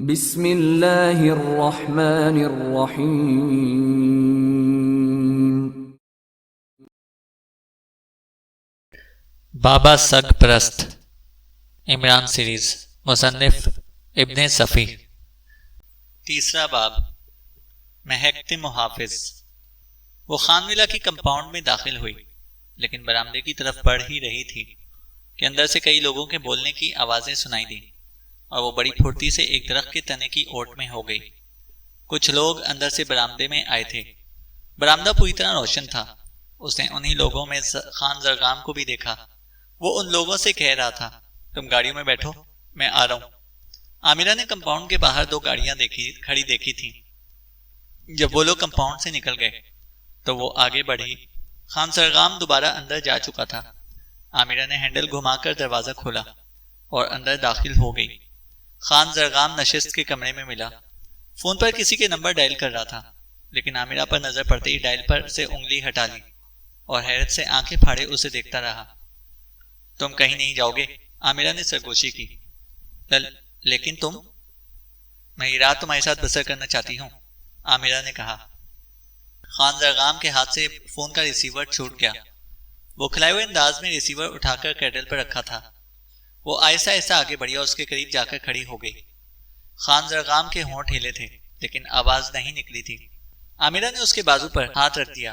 بسم اللہ الرحمن الرحیم۔ بابا سگ پرست عمران سیریز، مصنف ابن صفی۔ تیسرا باب، مہکتے محافظ۔ وہ خان ولا کی کمپاؤنڈ میں داخل ہوئی، لیکن برآمدے کی طرف بڑھ ہی رہی تھی کہ اندر سے کئی لوگوں کے بولنے کی آوازیں سنائی دی، اور وہ بڑی پھرتی سے ایک درخت کے تنے کی اوٹ میں ہو گئی۔ کچھ لوگ اندر سے برآمدے میں آئے تھے۔ برآمدہ پوری طرح روشن تھا۔ اس نے انہی لوگوں میں خان زرغام کو بھی دیکھا۔ وہ ان لوگوں سے کہہ رہا تھا، تم گاڑیوں میں بیٹھو، میں آ رہا ہوں۔ عامرہ نے کمپاؤنڈ کے باہر دو گاڑیاں کھڑی دیکھی تھیں۔ جب وہ لوگ کمپاؤنڈ سے نکل گئے تو وہ آگے بڑھی۔ خان زرغام دوبارہ اندر جا چکا تھا۔ عامرہ نے ہینڈل گھما کر دروازہ کھولا اور اندر داخل ہو گئی۔ خان زرغام نشست کے کمرے میں ملا۔ فون پر کسی کے نمبر ڈائل کر رہا تھا، لیکن عامرہ پر نظر پڑتے ہی ڈائل پر سے انگلی ہٹا لی اور حیرت سے آنکھیں پھاڑے اسے دیکھتا رہا۔ تم کہیں نہیں جاؤ گے؟ عامرہ نے سرگوشی کی۔ لیکن تم؟ میں یہ رات تمہارے ساتھ بسر کرنا چاہتی ہوں، عامرہ نے کہا۔ خان زرغام کے ہاتھ سے فون کا ریسیور چھوٹ گیا۔ وہ کھلائے ہوئے انداز میں ریسیور اٹھا کر کیڈل پر رکھا تھا۔ وہ آہستہ آہستہ آگے بڑھی اور اس کے قریب جا کر کھڑی ہو گئی۔ خان زرغام کے ہونٹ ہلے تھے، لیکن آواز نہیں نکلی تھی۔ عامرہ نے اس کے بازو پر ہاتھ رکھ دیا۔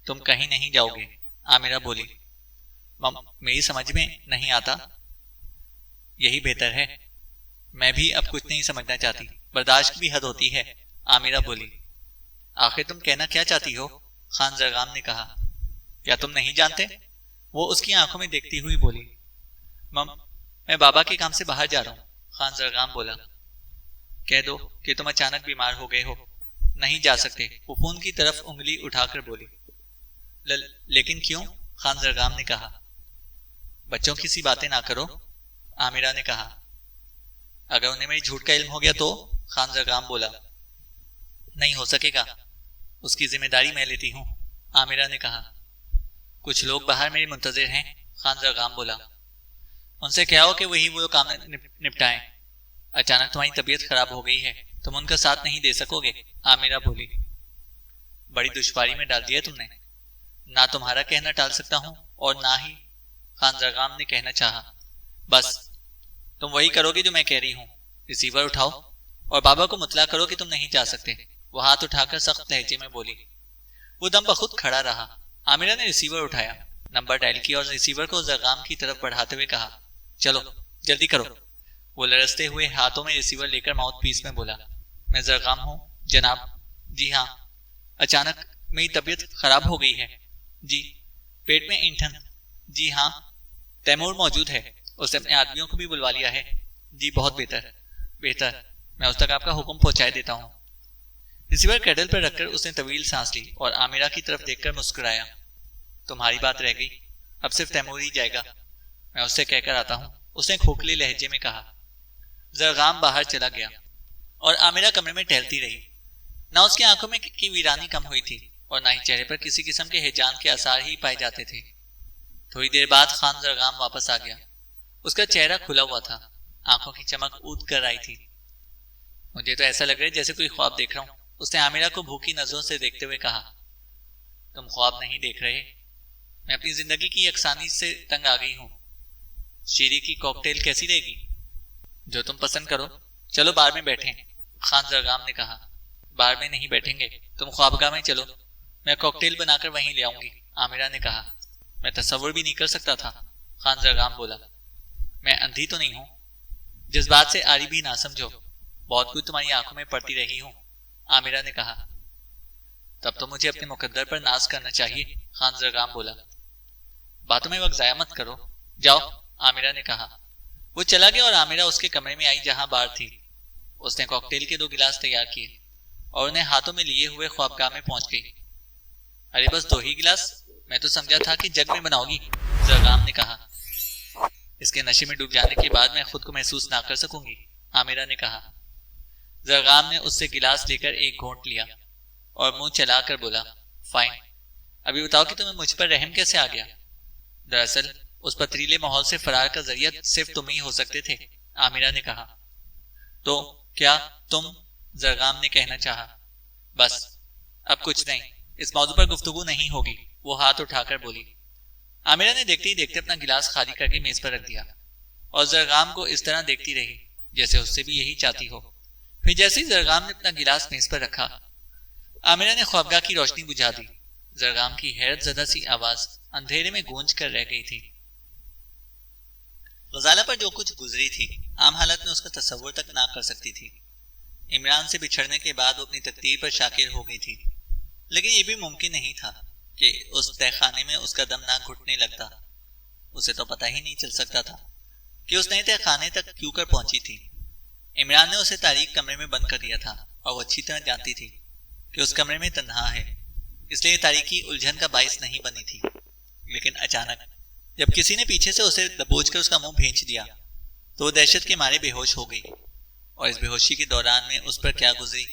تم کہیں نہیں جاؤ گے، عامرہ بولی۔ میری سمجھ میں نہیں آتا۔ یہی بہتر ہے۔ میں بھی اب کچھ نہیں سمجھنا چاہتی، برداشت کی بھی حد ہوتی ہے، عامرہ بولی۔ آخر تم کہنا کیا چاہتی ہو؟ خان زرغام نے کہا۔ کیا تم نہیں جانتے؟ وہ اس کی آنکھوں میں دیکھتی ہوئی بولی۔ میں بابا کے کام سے باہر جا رہا ہوں، خان زرغام بولا۔ کہہ دو کہ تم اچانک بیمار ہو گئے ہو۔ نہیں جا سکتے، وہ فون کی طرف انگلی اٹھا کر بولی۔ لیکن کیوں؟ خان زرغام نے کہا۔ بچوں کی سی باتیں نہ کرو، عامرہ نے کہا۔ اگر انہیں میری جھوٹ کا علم ہو گیا تو؟ خان زرغام بولا۔ نہیں ہو سکے گا، اس کی ذمہ داری میں لیتی ہوں، عامرہ نے کہا۔ کچھ لوگ باہر میرے منتظر ہیں، خان زرغام بولا۔ ان سے کہو کہ وہی وہ کام نپٹائیں۔ اچانک تمہاری طبیعت خراب ہو گئی ہے، تم ان کا ساتھ نہیں دے سکو گے، عامرہ بولی۔ بڑی دشواری میں ڈال دیا تم نے۔ نہ تمہارا کہنا ٹال سکتا ہوں اور نہ ہی، خان زرغام نے کہنا چاہا۔ بس تم وہی کرو گے جو میں کہہ رہی ہوں۔ ریسیور اٹھاؤ اور بابا کو مطلع کرو کہ تم نہیں جا سکتے، وہ ہاتھ اٹھا کر سخت لہجے میں بولی۔ وہ دم بخود کھڑا رہا۔ عامرہ نے ریسیور اٹھایا، نمبر ڈائل کیا اور ریسیور کو زرغام کی طرف بڑھاتے ہوئے کہا، چلو جلدی کرو۔ وہ لرزتے ہوئے ہاتھوں میں ریسیور لے کر ماؤتھ پیس میں بولا۔ میں زرغام ہوں جناب۔ جی ہاں۔ اچانک میری طبیعت خراب ہو گئی ہے۔ جی۔ پیٹ میں اینٹھن۔ جی ہاں۔ تیمور موجود ہے، اس نے اپنے آدمیوں کو بھی بلوا لیا ہے۔ جی بہت بہتر بہتر، میں اس تک آپ کا حکم پہنچائے دیتا ہوں۔ ریسیور کیڈل پر رکھ کر اس نے طویل سانس لی اور عامرہ کی طرف دیکھ کر مسکرایا۔ تمہاری بات رہ گئی، اب صرف تیمور ہی جائے گا، میں اس سے کہہ کر آتا ہوں، اس نے کھوکھلے لہجے میں کہا۔ زرغام باہر چلا گیا اور عامرہ کمرے میں ٹہلتی رہی۔ نہ اس کی آنکھوں میں کی ویرانی کم ہوئی تھی اور نہ ہی چہرے پر کسی قسم کے ہیجان کے آثار ہی پائے جاتے تھے۔ تھوڑی دیر بعد خان زرغام واپس آ گیا۔ اس کا چہرہ کھلا ہوا تھا، آنکھوں کی چمک اود کر آئی تھی۔ مجھے تو ایسا لگ رہا ہے جیسے کوئی خواب دیکھ رہا ہوں، اس نے عامرہ کو بھوکی نظروں سے دیکھتے ہوئے کہا۔ تم خواب نہیں دیکھ رہے، میں اپنی زندگی کی یکسانی سے تنگ آ گئی ہوں۔ شیری کی کاکٹیل کیسی رہے گی؟ جو تم پسند کرو، چلو بار میں بیٹھیں، خان زرغام نے کہا۔ بار میں نہیں بیٹھیں گے، تم خوابگاہ میں چلو، میں کاکٹیل بنا کر وہیں لے آؤں گی، عامرہ نے کہا۔ میں تصور بھی نہیں کر سکتا تھا، خان زرغام بولا۔ میں اندھی تو نہیں ہوں، جذبات سے آری بھی نہ سمجھو، بہت کچھ تمہاری آنکھوں میں پڑتی رہی ہوں، عامرہ نے کہا۔ تب تو مجھے اپنے مقدر پر ناز کرنا چاہیے، خان زرغام بولا۔ باتوں میں وقت ضائع مت کرو، جاؤ، عامرہ نے کہا۔ وہ چلا گیا اور عامرہ اس کے کمرے میں آئی جہاں بار تھی۔ اس نے کاکٹیل کے 2 گلاس تیار کیے اور انہیں ہاتھوں میں لیے ہوئے خوابگاہ میں پہنچ گئی۔ ارے بس 2 ہی گلاس؟ میں تو سمجھا تھا کہ جگ میں بناؤ گی، زرغام نے کہا۔ اس کے نشے میں ڈوب جانے کے بعد میں خود کو محسوس نہ کر سکوں گی، عامرہ نے کہا۔ زرغام نے اس سے گلاس لے کر ایک گھونٹ لیا اور منہ چلا کر بولا، فائن، ابھی بتاؤ کہ تمہیں مجھ پر رحم کیسے آ گیا؟ دراصل اس پتریلے ماحول سے فرار کا ذریعہ صرف تم ہی ہو سکتے تھے، عامرہ نے کہا۔ تو کیا تم؟ زرغام نے کہنا چاہا۔ بس اب کچھ نہیں، اس موضوع پر گفتگو نہیں ہوگی، وہ ہاتھ اٹھا کر بولی۔ عامرہ نے دیکھتے ہی دیکھتے اپنا گلاس خالی کر کے میز پر رکھ دیا اور زرغام کو اس طرح دیکھتی رہی جیسے اس سے بھی یہی چاہتی ہو۔ پھر جیسے ہی زرغام نے اپنا گلاس میز پر رکھا، عامرہ نے خوابگاہ کی روشنی بجھا دی۔ زرغام کی حیرت زدہ سی آواز اندھیرے میں گونج کر رہ گئی تھی۔ غزالہ پر جو کچھ گزری تھی عام حالت میں اس کا تصور تک نہ کر سکتی تھی۔ عمران سے بچھڑنے کے بعد وہ اپنی تقدیر پر شاکر ہو گئی تھی، لیکن یہ بھی ممکن نہیں تھا کہ اس تہہ خانے میں اس کا دم نہ گھٹنے لگتا۔ اسے تو پتہ ہی نہیں چل سکتا تھا کہ اس نئے تہہ خانے تک کیوں کر پہنچی تھی۔ عمران نے اسے تاریک کمرے میں بند کر دیا تھا اور وہ اچھی طرح جانتی تھی کہ اس کمرے میں تنہا ہے، اس لیے تاریکی الجھن کا باعث نہیں بنی تھی۔ لیکن اچانک جب کسی نے پیچھے سے اسے دبوچ کر اس کا منہ بھینچ دیا تو وہ دہشت کے مارے بے ہوش ہو گئی، اور اس بے ہوشی کے دوران میں اس پر کیا گزری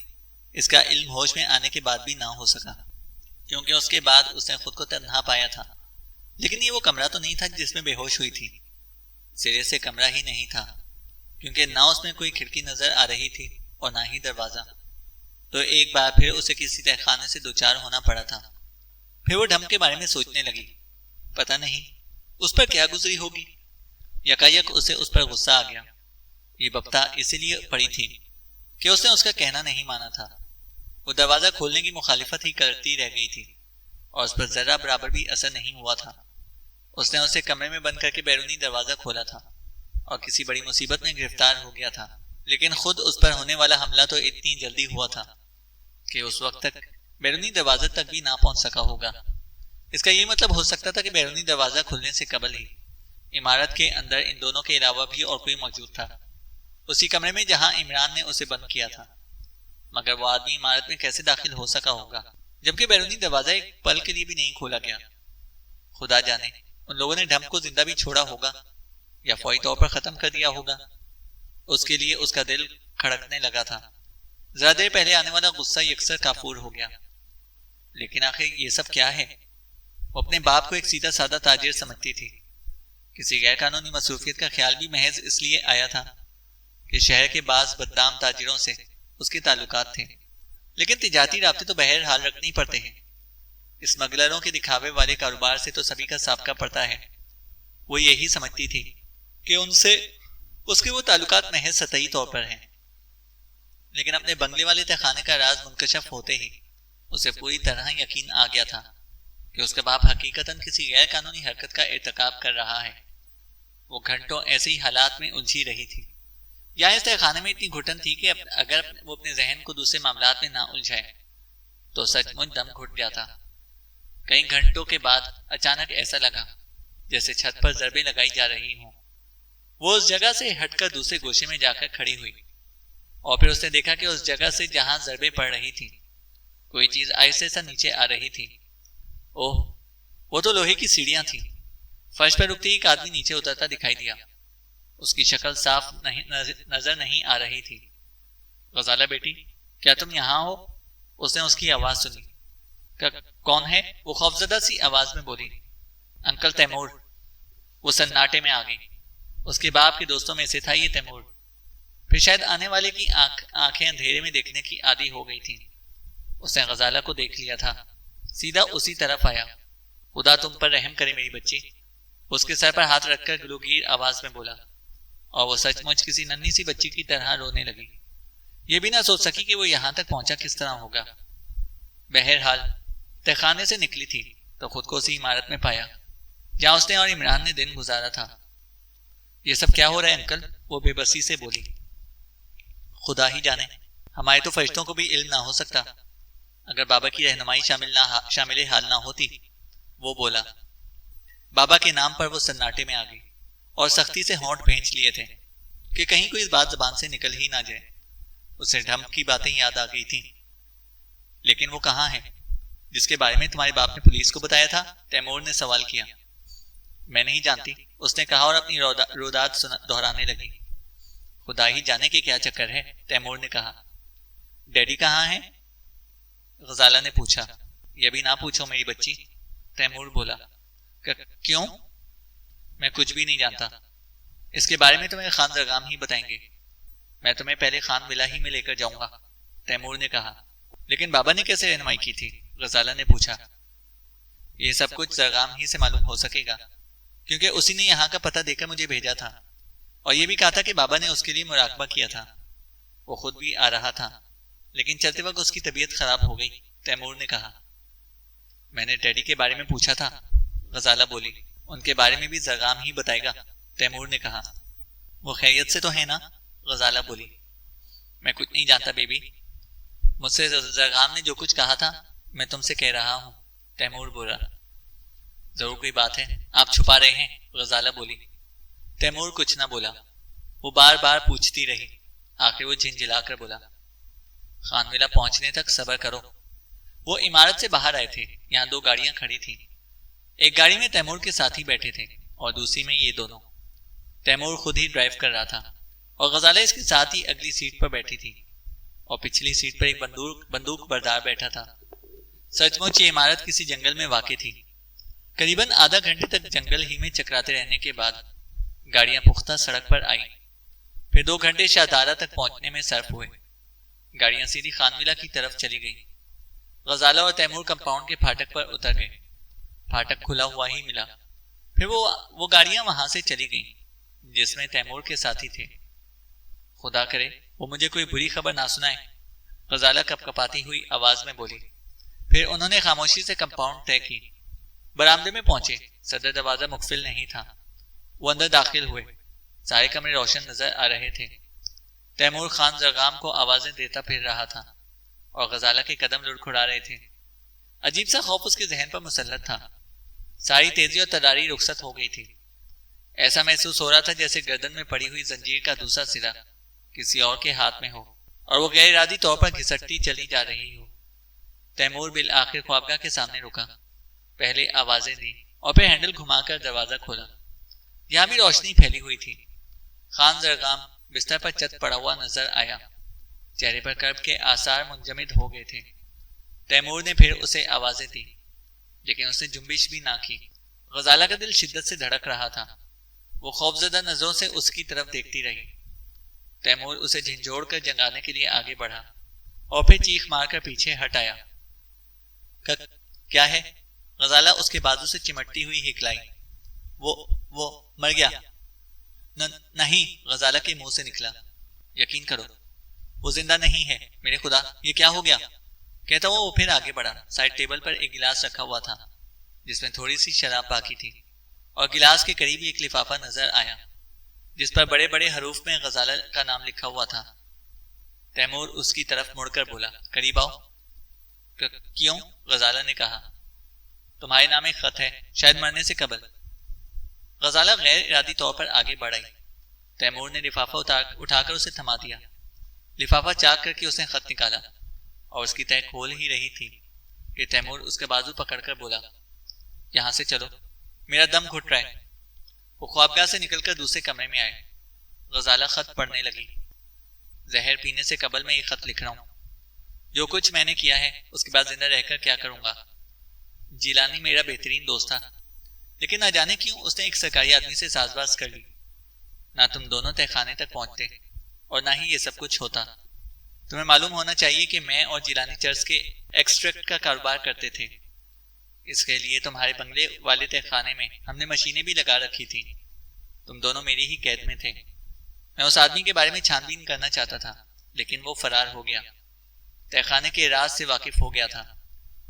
اس کا علم ہوش میں آنے کے بعد بھی نہ ہو سکا، کیونکہ اس کے بعد اس نے خود کو تنہا پایا تھا۔ لیکن یہ وہ کمرہ تو نہیں تھا جس میں بے ہوش ہوئی تھی، سرے سے کمرہ ہی نہیں تھا، کیونکہ نہ اس میں کوئی کھڑکی نظر آ رہی تھی اور نہ ہی دروازہ۔ تو ایک بار پھر اسے کسی تہہ خانے سے دوچار ہونا پڑا تھا۔ پھر وہ ڈھم کے بارے میں سوچنے لگی، پتہ نہیں اس پر کیا گزری ہوگی۔ یکایک اسے اس پر غصہ آ گیا۔ یہ بپتا اسی لیے پڑی تھی کہ اس نے اس کا کہنا نہیں مانا تھا۔ وہ دروازہ کھولنے کی مخالفت ہی کرتی رہ گئی تھی اور اس پر ذرہ برابر بھی اثر نہیں ہوا تھا۔ اس نے اسے کمرے میں بند کر کے بیرونی دروازہ کھولا تھا اور کسی بڑی مصیبت میں گرفتار ہو گیا تھا، لیکن خود اس پر ہونے والا حملہ تو اتنی جلدی ہوا تھا کہ اس وقت تک بیرونی دروازہ تک بھی نہ پہنچ سکا ہوگا۔ اس کا یہ مطلب ہو سکتا تھا کہ بیرونی دروازہ کھلنے سے قبل ہی عمارت کے اندر ان دونوں کے علاوہ بھی اور کوئی موجود تھا، اسی کمرے میں جہاں عمران نے اسے بند کیا تھا۔ مگر وہ آدمی عمارت میں کیسے داخل ہو سکا ہوگا جبکہ بیرونی دروازہ ایک پل کے لیے بھی نہیں کھولا گیا؟ خدا جانے ان لوگوں نے ڈھم کو زندہ بھی چھوڑا ہوگا یا فوری طور پر ختم کر دیا ہوگا۔ اس کے لیے اس کا دل کھڑکنے لگا تھا۔ ذرا دیر پہلے آنے والا غصہ یکسر کافور ہو گیا۔ لیکن آخر یہ سب کیا ہے؟ وہ اپنے باپ کو ایک سیدھا سادہ تاجر سمجھتی تھی۔ کسی غیر قانونی مصروفیت کا خیال بھی محض اس لیے آیا تھا کہ شہر کے بعض بدنام تاجروں سے اس کے تعلقات تھے، لیکن تجارتی رابطے تو بہرحال رکھنے ہی پڑتے ہیں۔ اسمگلروں کے دکھاوے والے کاروبار سے تو سبھی کا سابقہ پڑتا ہے۔ وہ یہی سمجھتی تھی کہ ان سے اس کے وہ تعلقات محض سطحی طور پر ہیں، لیکن اپنے بنگلے والے تہخانے کا راز منکشف ہوتے ہی اسے پوری طرح یقین آ گیا تھا کہ اس کا باپ حقیقتاً کسی غیر قانونی حرکت کا ارتکاب کر رہا ہے۔ وہ گھنٹوں ایسے ہی حالات میں الجھی رہی تھی۔ یہاں اس تہخانے میں اتنی گھٹن تھی کہ اگر وہ اپنے ذہن کو دوسرے معاملات میں نہ الجھائے تو سچ مچ دم گھٹ جاتا۔ کئی گھنٹوں کے بعد اچانک ایسا لگا جیسے چھت پر ضربیں لگائی جا رہی ہوں۔ وہ اس جگہ سے ہٹ کر دوسرے گوشے میں جا کر کھڑی ہوئی اور پھر اس نے دیکھا کہ اس جگہ سے جہاں ضربیں پڑ رہی تھی کوئی چیز آہستہ سا نیچے آ رہی تھی۔ اوہ، وہ تو لوہے کی سیڑھیاں تھیں۔ فرش پر رکتے ہی ایک آدمی نیچے اترتا دکھائی دیا۔ اس کی شکل صاف نظر نہیں آ رہی تھی۔ غزالہ بیٹی، کیا تم یہاں ہو؟ اس نے اس کی آواز سنی۔ کون ہے؟ وہ خوفزدہ سی آواز میں بولی۔ انکل تیمور۔ وہ سناٹے میں آ گئی۔ اس کے باپ کے دوستوں میں سے تھا یہ تیمور۔ پھر شاید آنے والے کی آنکھیں اندھیرے میں دیکھنے کی عادی ہو گئی تھیں۔ اس نے غزالہ کو دیکھ لیا تھا، سیدھا اسی طرف آیا۔ خدا تم پر رحم کرے میری بچی، اس کے سر پر ہاتھ رکھ کر گلوگیر آواز میں بولا، اور وہ سچ مچ کسی ننھی سی بچی کی طرح رونے لگی۔ یہ بھی نہ سوچ سکی کہ وہ یہاں تک پہنچا کس طرح ہوگا۔ بہرحال تہخانے سے نکلی تھی تو خود کو اسی عمارت میں پایا جہاں اس نے اور عمران نے دن گزارا تھا۔ یہ سب کیا ہو رہا ہے انکل؟ وہ بے بسی سے بولی۔ خدا ہی جانے، ہمارے تو فرشتوں کو بھی علم نہ ہو سکتا۔ اگر بابا کی رہنمائی شامل حال نہ ہوتی، وہ بولا۔ بابا کے نام پر وہ سناٹے میں آ گئی اور سختی سے ہونٹ بھینچ لیے تھے کہ کہیں کوئی اس بات زبان سے نکل ہی نہ جائے۔ اسے ڈھم کی باتیں یاد آ گئی تھیں۔ لیکن وہ کہاں ہے جس کے بارے میں تمہارے باپ نے پولیس کو بتایا تھا؟ تیمور نے سوال کیا۔ میں نہیں جانتی، اس نے کہا اور اپنی روداد دہرانے لگی۔ خدا ہی جانے کے کیا چکر ہے، تیمور نے کہا۔ ڈیڈی کہاں ہے؟ غزالہ نے پوچھا۔ یہ بھی نہ پوچھو میری بچی، تیمور بولا۔ کیوں؟ میں کچھ بھی نہیں جانتا، اس کے بارے میں تمہیں خان زرغام ہی بتائیں گے۔ میں تمہیں پہلے خان ولا ہی میں لے کر جاؤں گا، تیمور نے کہا۔ لیکن بابا نے کیسے رہنمائی کی تھی؟ غزالہ نے پوچھا۔ یہ سب کچھ زرغام ہی سے معلوم ہو سکے گا، کیونکہ اسی نے یہاں کا پتہ دے کر مجھے بھیجا تھا، اور یہ بھی کہا تھا کہ بابا نے اس کے لیے مراقبہ کیا تھا۔ وہ خود بھی آ رہا تھا، لیکن چلتے وقت اس کی طبیعت خراب ہو گئی، تیمور نے کہا۔ میں نے ڈیڈی کے بارے میں پوچھا تھا، غزالہ بولی۔ ان کے بارے میں بھی زرغام ہی بتائے گا، تیمور نے کہا۔ وہ خیریت سے تو ہے نا؟ غزالہ بولی۔ میں کچھ نہیں جانتا بیبی، مجھ سے زرغام نے جو کچھ کہا تھا میں تم سے کہہ رہا ہوں، تیمور بولا۔ ضرور کوئی بات ہے، آپ چھپا رہے ہیں، غزالہ بولی۔ تیمور کچھ نہ بولا، وہ بار بار پوچھتی رہی۔ آخر وہ جھنجھلا کر بولا، خانویلا پہنچنے تک صبر کرو۔ وہ عمارت سے باہر آئے تھے، یہاں دو گاڑیاں کھڑی تھیں۔ ایک گاڑی میں تیمور کے ساتھی بیٹھے تھے اور دوسری میں یہ دونوں۔ تیمور خود ہی ڈرائیو کر رہا تھا اور غزالہ اس کے ساتھ ہی اگلی سیٹ پر بیٹھی تھی، اور پچھلی سیٹ پر ایک بندوق بردار بیٹھا تھا۔ سچ مچ یہ عمارت کسی جنگل میں واقع تھی۔ قریباً آدھا گھنٹے تک جنگل ہی میں چکراتے رہنے کے بعد گاڑیاں پختہ سڑک پر آئیں، پھر 2 گھنٹے شاہدارہ تک پہنچنے میں صرف ہوئے۔ گاڑیاں سیدھی خانویلا کی طرف چلی گئیں۔ غزالہ اور تیمور کمپاؤنڈ کے پھاٹک پر اتر گئے۔ پھاٹک کھلا ہوا ہی ملا، پھر وہ گاڑیاں وہاں سے چلی گئیں جس میں تیمور کے ساتھی تھے۔ خدا کرے وہ مجھے کوئی بری خبر نہ سنائے، غزالہ کپ کپاتی ہوئی آواز میں بولی۔ پھر انہوں نے خاموشی سے کمپاؤنڈ طے کی۔ برآمدے میں پہنچے، صدر دروازہ مقفل نہیں تھا۔ وہ اندر داخل ہوئے، سارے کمرے روشن نظر آ رہے تھے۔ تیمور خان زرغام کو آوازیں دیتا پھر رہا تھا اور غزالہ کے قدم لڑکھڑا رہے تھے۔ عجیب سا خوف اس کے ذہن پر مسلط تھا۔ ساری تیزی اور تداری رخصت ہو گئی تھی۔ ایسا محسوس ہو رہا تھا جیسے گردن میں پڑی ہوئی زنجیر کا دوسرا سرا کسی اور کے ہاتھ میں ہو اور وہ غیر ارادی طور پر گھسٹتی چلی جا رہی ہو۔ تیمور بالآخر خوابگاہ کے سامنے رکا، پہلے آوازیں دی اور پھر ہینڈل گھما کر دروازہ کھولا۔ یہاں بھی روشنی پھیلی ہوئی تھی۔ خان زرغام بستر پر چت پڑا ہوا نظر آیا، چہرے پر کرب کے آثار منجمد ہو گئے تھے۔ تیمور نے پھر اسے آوازیں دی، لیکن اس نے جنبش بھی نہ کی۔ غزالہ کا دل شدت سے دھڑک رہا تھا، وہ خوفزدہ نظروں سے اس کی طرف دیکھتی رہی۔ تیمور اسے جھنجھوڑ کر جگانے کے لیے آگے بڑھا اور پھر چیخ مار کر پیچھے ہٹ آیا۔ کیا ہے؟ غزالہ اس کے بازو سے چمٹتی ہوئی ہکلائی۔ وہ مر گیا۔ نہیں، غزالہ کے منہ سے نکلا۔ یقین کرو وہ زندہ نہیں ہے، میرے خدا یہ کیا ہو گیا؟ کہتا ہوا وہ پھر آگے بڑھا۔ سائڈ ٹیبل پر ایک گلاس رکھا ہوا تھا جس میں تھوڑی سی شراب باقی تھی، اور گلاس کے قریب ایک لفافہ نظر آیا جس پر بڑے بڑے حروف میں غزالہ کا نام لکھا ہوا تھا۔ تیمور اس کی طرف مڑ کر بولا، قریب آؤ۔ کیوں؟ غزالہ نے کہا۔ تمہارے نام ایک خط ہے، شاید مرنے سے قبل۔ غزالہ غیر ارادی طور پر آگے بڑھ آئی۔ تیمور نے لفافہ اٹھا کر اسے تھما دیا۔ لفافہ چاک کر کے اس نے خط نکالا اور اس کی تہہ کھول ہی رہی تھی کہ تیمور اس کا بازو پکڑ کر بولا، یہاں سے چلو، میرا دم گھٹ رہا ہے۔ وہ خوابگاہ سے نکل کر دوسرے کمرے میں آئے۔ غزالہ خط پڑھنے لگی۔ زہر پینے سے قبل میں یہ خط لکھ رہا ہوں۔ جو کچھ میں نے کیا ہے اس کے بعد زندہ رہ کر کیا کروں گا۔ جیلانی میرا بہترین دوست تھا، لیکن نہ جانے کیوں اس نے ایک سرکاری آدمی سے ساز باز کر لی۔ نہ تم دونوں تہ خانے تک پہنچتے اور نہ ہی یہ سب کچھ ہوتا۔ تمہیں معلوم ہونا چاہیے کہ میں اور جیلانی چرچ کے ایکسٹریکٹ کا کاروبار کرتے تھے۔ اس کے لیے تمہارے بنگلے والے تہ خانے میں ہم نے مشینیں بھی لگا رکھی تھی۔ تم دونوں میری ہی قید میں تھے۔ میں اس آدمی کے بارے میں چھان بین کرنا چاہتا تھا، لیکن وہ فرار ہو گیا، تہ خانے کے راز سے واقف ہو گیا تھا۔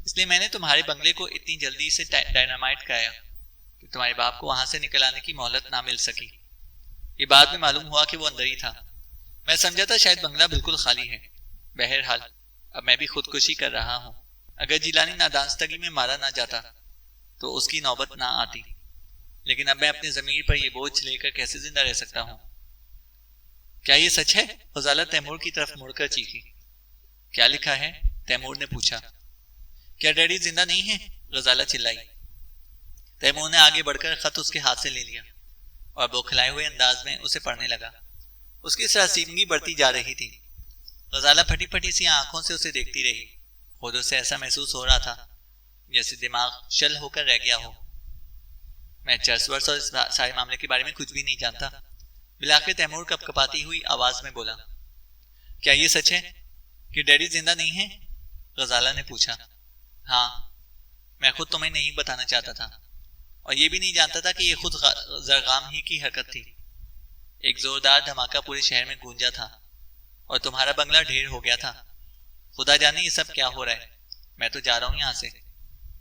اس لیے میں نے تمہارے بنگلے کو اتنی جلدی سے ڈائنامائٹ کرایا کہ تمہارے باپ کو وہاں سے نکل آنے کی مہلت نہ مل سکی۔ یہ بعد میں معلوم ہوا کہ وہ اندر ہی تھا۔ میں سمجھا تھا شاید بنگلہ بالکل خالی ہے۔ بہرحال اب میں بھی خودکشی کر رہا ہوں۔ اگر جیلانی نادانستگی میں مارا نہ جاتا تو اس کی نوبت نہ آتی، لیکن اب میں اپنے ضمیر پر یہ بوجھ لے کر کیسے زندہ رہ سکتا ہوں؟ کیا یہ سچ ہے؟ غزالہ تیمور کی طرف مڑ کر چیخی۔ کیا لکھا ہے؟ تیمور نے پوچھا۔ کیا ڈیڈی زندہ نہیں ہے؟ غزالہ چلائی۔ تیمور نے آگے بڑھ کر خط اس کے ہاتھ سے لے لیا اور بوکھلائے ہوئے انداز میں اسے پڑھنے لگا۔ اس کی سراسیمگی بڑھتی جا رہی تھی۔ غزالہ پھٹی پھٹی سی آنکھوں سے اسے دیکھتی رہی۔ خود اسے ایسا محسوس ہو رہا تھا جیسے دماغ شل ہو کر رہ گیا ہو۔ میں چرس ورس اور اس سارے معاملے کے بارے میں کچھ بھی نہیں جانتا، بالآخر تیمور کپ کپاتی ہوئی آواز میں بولا۔ کیا یہ سچ ہے کہ ڈیڈی زندہ نہیں ہے؟ غزالہ نے پوچھا۔ ہاں، میں خود تمہیں نہیں بتانا چاہتا تھا، اور یہ بھی نہیں جانتا تھا کہ یہ خود زرغام ہی کی حرکت تھی۔ ایک زوردار دھماکہ پورے شہر میں گونجا تھا اور تمہارا بنگلہ ڈھیر ہو گیا تھا۔ خدا جانے یہ سب کیا ہو رہا ہے۔ میں تو جا رہا ہوں یہاں سے،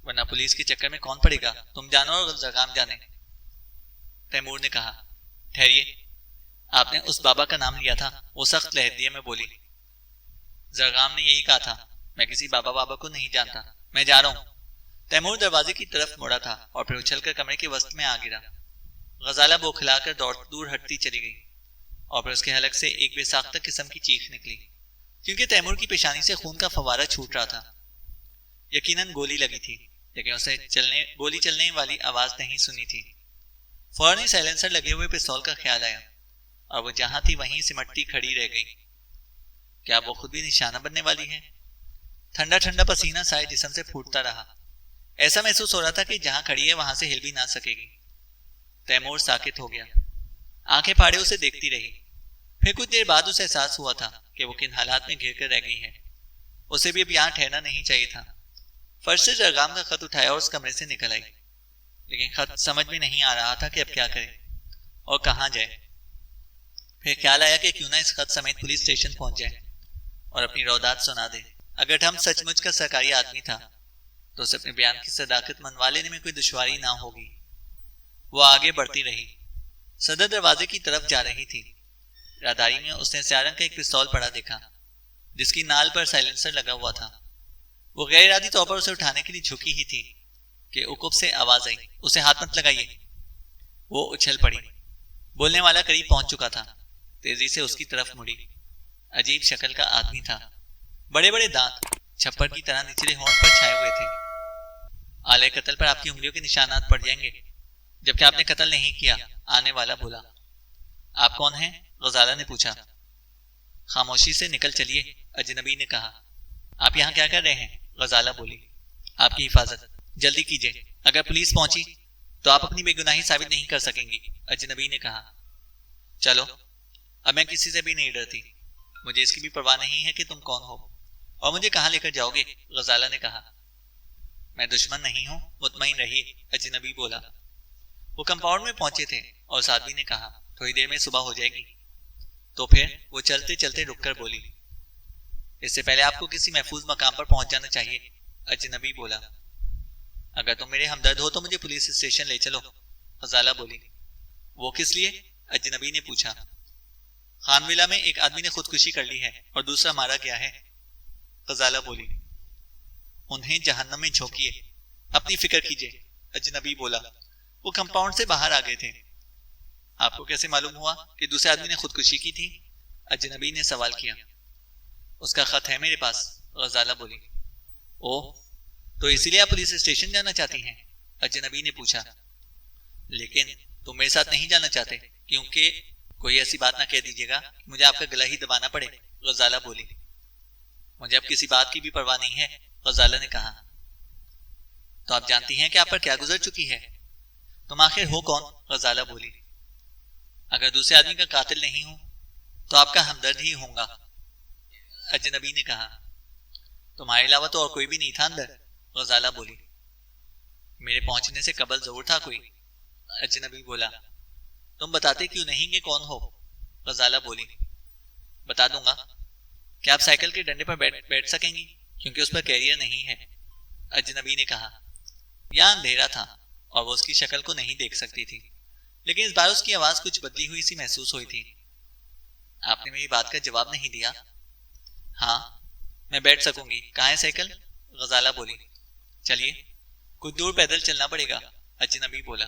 ورنہ پولیس کے چکر میں کون پڑے گا؟ تم جانو اور زرغام جانے۔ تیمور نے کہا۔ ٹھہریے، آپ نے اس بابا کا نام لیا تھا؟ وہ سخت لہجے میں بولی۔ زرغام نے یہی کہا تھا، میں کسی بابا کو نہیں جانتا، میں جا رہا ہوں۔ تیمور دروازے کی طرف مڑا تھا اور پھر اچھل کر کمرے کے وسط میں آ گرا۔ غزالہ بوکھلا کر دور ہٹتی چلی گئی، اور پھر اس کے حلق سے ایک بے ساختہ قسم کی چیخ نکلی، کیونکہ تیمور کی پیشانی سے خون کا فوارہ چھوٹ رہا تھا۔ یقیناً گولی لگی تھی، لیکن اسے گولی چلنے والی آواز نہیں سنی تھی۔ فوراً ہی سائلنسر لگے ہوئے پستول کا خیال آیا، اور وہ جہاں تھی وہیں سمٹتی کھڑی رہ گئی۔ کیا وہ خود بھی نشانہ بننے والی ہے؟ ٹھنڈا ٹھنڈا پسینہ سارے جسم سے پھوٹتا رہا۔ ایسا محسوس ہو رہا تھا کہ جہاں کھڑی ہے وہاں سے ہل بھی نہ سکے گی۔ تیمور ساکت ہو گیا، آنکھیں پھاڑے اسے دیکھتی رہی۔ پھر کچھ دیر بعد اسے احساس ہوا تھا کہ وہ کن حالات میں گھر کر رہ گئی ہے۔ اسے بھی اب یہاں ٹھہرنا نہیں چاہیے تھا۔ فرش سے زرغام کا خط اٹھایا اور اس کمرے سے نکل آئی، لیکن خط سمجھ میں نہیں آ رہا تھا کہ اب کیا کرے اور کہاں جائے۔ پھر خیال آیا کہ کیوں نہ اس خط سمیت پولیس اسٹیشن پہنچ جائے اور اپنی رودات سنا دے۔ اگر ٹھم سچ مچ کا سرکاری آدمی تھا تو اسے اپنے بیان کی صداقت منوا لینے میں کوئی دشواری نہ ہوگی۔ وہ آگے بڑھتی رہی، صدر دروازے کی طرف جا رہی تھی۔ راہداری میں اس نے سیاہ رنگ کا ایک پستول پڑا دیکھا، جس کی نال پر سائلنسر لگا ہوا تھا۔ وہ غیر ارادی طور پر اسے اٹھانے کے لیے جھکی ہی تھی کہ عقب سے آواز آئی، اسے ہاتھ مت لگائیے۔ وہ اچھل پڑی، بولنے والا قریب پہنچ چکا تھا۔ تیزی سے اس کی طرف مڑی۔ عجیب شکل کا آدمی تھا، بڑے بڑے دانت چھپر کی طرح نچلے ہونٹ پر چھائے ہوئے تھے۔ آلے قتل پر آپ کی انگلیوں کے نشانات پڑ جائیں گے، جبکہ آپ نے قتل نہیں کیا، آنے والا بولا۔ آپ کون ہیں؟ غزالہ نے پوچھا۔ خاموشی سے نکل چلیے، اجنبی نے کہا۔ آپ یہاں کیا کر رہے ہیں؟ غزالہ بولی۔ آپ کی حفاظت، جلدی کیجیے، اگر پولیس پہنچی تو آپ اپنی بے گناہی ثابت نہیں کر سکیں گی، اجنبی نے کہا۔ چلو، اب میں کسی سے بھی نہیں ڈرتی، مجھے اس کی بھی پرواہ نہیں ہے کہ تم کون ہو اور مجھے کہاں لے کر جاؤ گے، غزالہ نے کہا۔ میں دشمن نہیں ہوں، مطمئن رہیے، اجنبی بولا۔ وہ کمپاؤنڈ میں پہنچے تھے اور اس آدمی نے کہا، تھوڑی دیر میں صبح ہو جائے گی۔ تو پھر وہ چلتے چلتے رک کر بولی، اس سے پہلے آپ کو کسی محفوظ مقام پر پہنچ جانا چاہیے، اجنبی بولا۔ اگر تم میرے ہمدرد ہو تو مجھے پولیس اسٹیشن لے چلو، غزالہ بولی۔ وہ کس لیے؟ اجنبی نے پوچھا۔ خان ولا میں ایک آدمی نے خودکشی کر لی ہے اور دوسرا مارا گیا ہے، غزالہ بولی۔ انہیں جہنم میں جھونکیے، اپنی فکر کیجیے، اجنبی بولا۔ وہ کمپاؤنڈ سے باہر آ گئے تھے۔ آپ کو کیسے معلوم ہوا کہ دوسرے آدمی نے خودکشی کی تھی؟ اجنبی نے سوال کیا۔ اس کا خط ہے میرے پاس، غزالہ بولی۔ اوہ، تو اسی لیے آپ پولیس اسٹیشن جانا چاہتی ہیں؟ اجنبی نے پوچھا۔ لیکن تم میرے ساتھ نہیں جانا چاہتے، کیونکہ کوئی ایسی بات نہ کہہ دیجیے گا کہ مجھے آپ کا گلا ہی دبانا پڑے، غزالہ بولی۔ مجھے اب کسی بات کی بھی پرواہ نہیں ہے، غزالہ نے کہا۔ تو آپ جانتی ہیں کہ آپ پر کیا گزر چکی ہے؟ تم آخر ہو کون؟ غزالہ بولی۔ اگر دوسرے آدمی کا قاتل نہیں ہوں تو آپ کا ہمدرد ہی ہوں گا، اجنبی نے کہا۔ تمہارے علاوہ تو اور کوئی بھی نہیں تھا اندر، غزالہ بولی۔ میرے پہنچنے سے قبل ضرور تھا کوئی، اجنبی بولا۔ تم بتاتے کیوں نہیں کہ کون ہو؟ غزالہ بولی۔ بتا دوں گا۔ کیا آپ سائیکل کے ڈنڈے پر بیٹھ سکیں گی؟ کیونکہ اس پر کیریئر نہیں ہے، اجنبی نے کہا۔ یہاں اندھیرا تھا اور وہ اس کی شکل کو نہیں دیکھ سکتی تھی، لیکن اس بار اس کی آواز کچھ بدلی ہوئی سی محسوس ہوئی تھی۔ آپ نے میری بات کا جواب نہیں دیا۔ ہاں، میں بیٹھ سکوں گی، کہاں ہے سائیکل؟ غزالہ بولی۔ چلیے، کچھ دور پیدل چلنا پڑے گا، اجنبی بولا۔